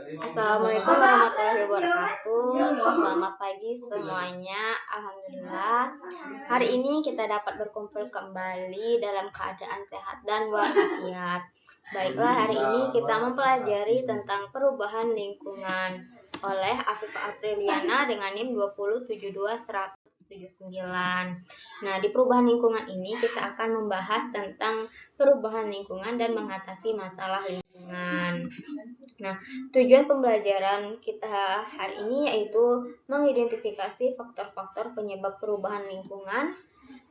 Assalamualaikum warahmatullahi wabarakatuh. Selamat pagi semuanya. Alhamdulillah, hari ini kita dapat berkumpul kembali dalam keadaan sehat dan walafiat. Baiklah, hari ini kita mempelajari tentang perubahan lingkungan oleh Afifah Apriliana dengan NIM 2072179. Nah, di perubahan lingkungan ini kita akan membahas tentang perubahan lingkungan dan mengatasi masalah lingkungan. Nah, tujuan pembelajaran kita hari ini yaitu mengidentifikasi faktor-faktor penyebab perubahan lingkungan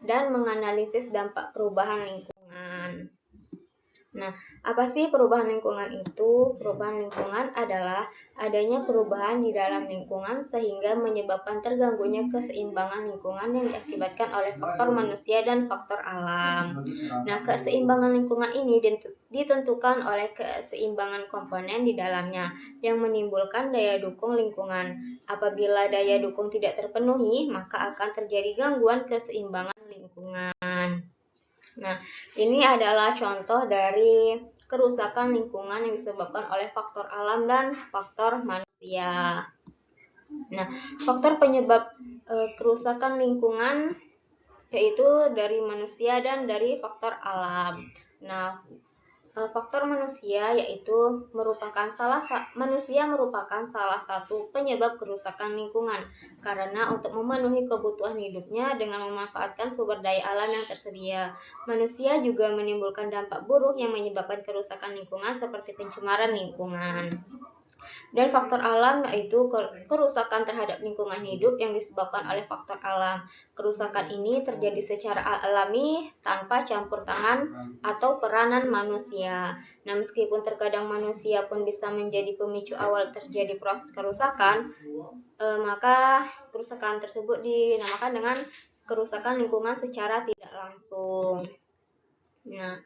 dan menganalisis dampak perubahan lingkungan. Nah, apa sih perubahan lingkungan itu? Perubahan lingkungan adalah adanya perubahan di dalam lingkungan sehingga menyebabkan terganggunya keseimbangan lingkungan yang diakibatkan oleh faktor manusia dan faktor alam. Nah, keseimbangan lingkungan ini ditentukan oleh keseimbangan komponen di dalamnya yang menimbulkan daya dukung lingkungan. Apabila daya dukung tidak terpenuhi, maka akan terjadi gangguan keseimbangan lingkungan. Nah, ini adalah contoh dari kerusakan lingkungan yang disebabkan oleh faktor alam dan faktor manusia. Nah, faktor penyebab kerusakan lingkungan yaitu dari manusia dan dari faktor alam. Nah, faktor manusia yaitu manusia merupakan salah satu penyebab kerusakan lingkungan karena untuk memenuhi kebutuhan hidupnya dengan memanfaatkan sumber daya alam yang tersedia. Manusia juga menimbulkan dampak buruk yang menyebabkan kerusakan lingkungan seperti pencemaran lingkungan. Dan faktor alam yaitu kerusakan terhadap lingkungan hidup yang disebabkan oleh faktor alam. Kerusakan ini terjadi secara alami tanpa campur tangan atau peranan manusia. Nah, meskipun terkadang manusia pun bisa menjadi pemicu awal terjadi proses kerusakan, maka kerusakan tersebut dinamakan dengan kerusakan lingkungan secara tidak langsung. Nah,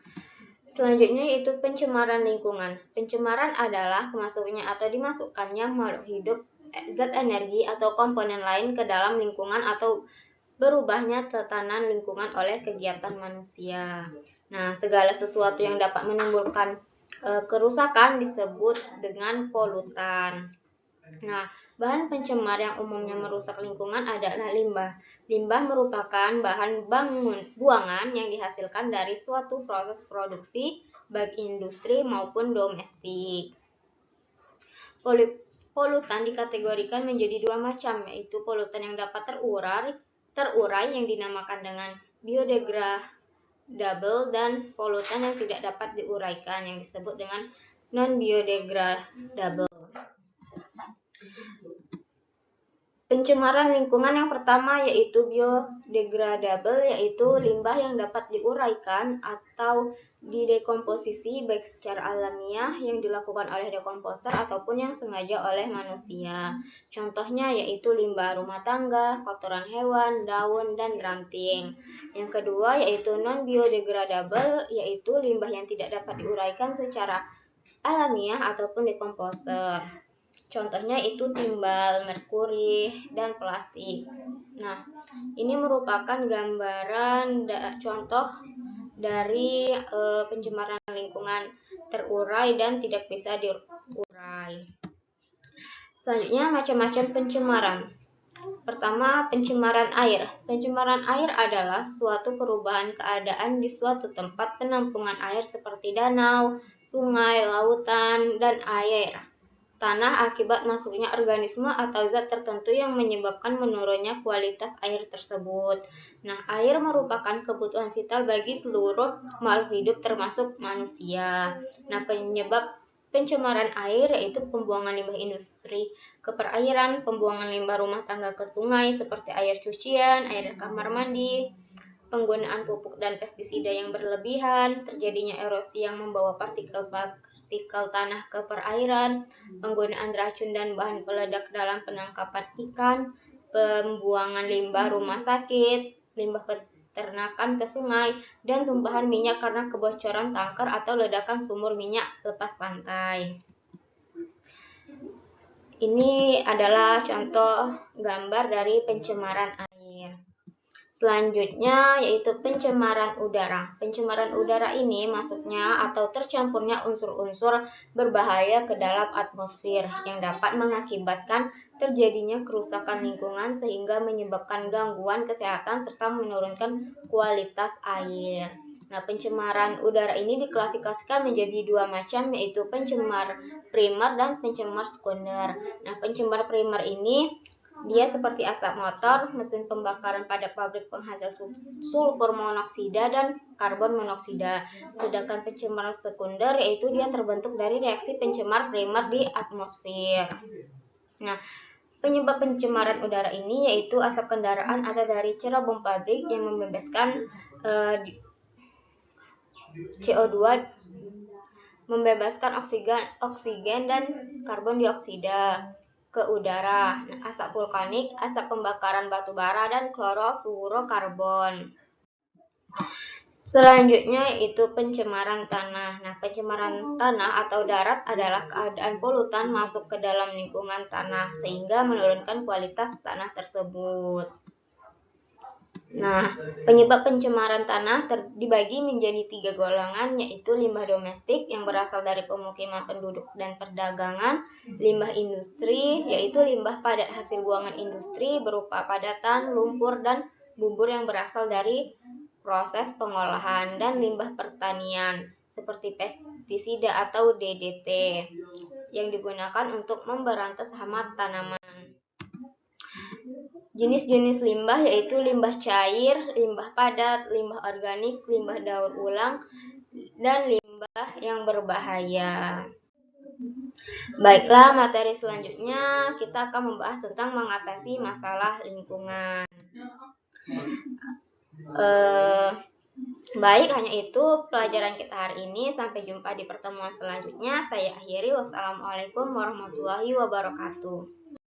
selanjutnya yaitu pencemaran lingkungan. Pencemaran adalah dimasukkannya makhluk hidup, zat energi atau komponen lain ke dalam lingkungan atau berubahnya tatanan lingkungan oleh kegiatan manusia. Nah, segala sesuatu yang dapat menimbulkan kerusakan disebut dengan polutan. Nah, bahan pencemar yang umumnya merusak lingkungan adalah limbah. Limbah merupakan bahan buangan yang dihasilkan dari suatu proses produksi, baik industri maupun domestik. Polutan dikategorikan menjadi dua macam, yaitu polutan yang dapat terurai yang dinamakan dengan biodegradable dan polutan yang tidak dapat diuraikan yang disebut dengan non-biodegradable. Pencemaran lingkungan yang pertama yaitu biodegradable, yaitu limbah yang dapat diuraikan atau didekomposisi baik secara alamiah yang dilakukan oleh dekomposer ataupun yang sengaja oleh manusia. Contohnya yaitu limbah rumah tangga, kotoran hewan, daun, dan ranting. Yang kedua yaitu non-biodegradable, yaitu limbah yang tidak dapat diuraikan secara alamiah ataupun dekomposer. Contohnya itu timbal, merkuri, dan plastik. Nah, ini merupakan gambaran contoh dari pencemaran lingkungan terurai dan tidak bisa diurai. Selanjutnya, macam-macam pencemaran. Pertama, pencemaran air. Pencemaran air adalah suatu perubahan keadaan di suatu tempat penampungan air seperti danau, sungai, lautan, dan air tanah akibat masuknya organisme atau zat tertentu yang menyebabkan menurunnya kualitas air tersebut. Nah, air merupakan kebutuhan vital bagi seluruh makhluk hidup termasuk manusia. Nah, penyebab pencemaran air yaitu pembuangan limbah industri ke perairan, pembuangan limbah rumah tangga ke sungai seperti air cucian, air kamar mandi, penggunaan pupuk dan pestisida yang berlebihan, terjadinya erosi yang membawa partikel tanah ke perairan, penggunaan racun dan bahan peledak dalam penangkapan ikan, pembuangan limbah rumah sakit, limbah peternakan ke sungai, dan tumpahan minyak karena kebocoran tangker atau ledakan sumur minyak lepas pantai. Ini adalah contoh gambar dari pencemaran air. Selanjutnya yaitu pencemaran udara. Pencemaran udara ini masuknya atau tercampurnya unsur-unsur berbahaya ke dalam atmosfer yang dapat mengakibatkan terjadinya kerusakan lingkungan sehingga menyebabkan gangguan kesehatan serta menurunkan kualitas air. Nah, pencemaran udara ini diklasifikasikan menjadi dua macam, yaitu pencemar primer dan pencemar sekunder. Nah, pencemar primer ini dia seperti asap motor, mesin pembakaran pada pabrik penghasil sulfur monoksida dan karbon monoksida. Sedangkan pencemar sekunder yaitu dia terbentuk dari reaksi pencemar primer di atmosfer. Nah, penyebab pencemaran udara ini yaitu asap kendaraan atau dari cerobong pabrik yang membebaskan CO2, membebaskan oksigen dan karbon dioksida ke udara. Nah, asap vulkanik, asap pembakaran batu bara, dan klorofluorokarbon. Selanjutnya yaitu pencemaran tanah. Nah, pencemaran tanah atau darat adalah keadaan polutan masuk ke dalam lingkungan tanah sehingga menurunkan kualitas tanah tersebut. Nah, penyebab pencemaran tanah dibagi menjadi 3 golongan, yaitu limbah domestik yang berasal dari pemukiman penduduk dan perdagangan, limbah industri, yaitu limbah pada hasil buangan industri berupa padatan, lumpur, dan bubur yang berasal dari proses pengolahan, dan limbah pertanian seperti pestisida atau DDT yang digunakan untuk memberantas hama tanaman. Jenis-jenis limbah yaitu limbah cair, limbah padat, limbah organik, limbah daur ulang, dan limbah yang berbahaya. Baiklah, materi selanjutnya kita akan membahas tentang mengatasi masalah lingkungan. Baik, hanya itu pelajaran kita hari ini. Sampai jumpa di pertemuan selanjutnya. Saya akhiri. Wassalamualaikum warahmatullahi wabarakatuh.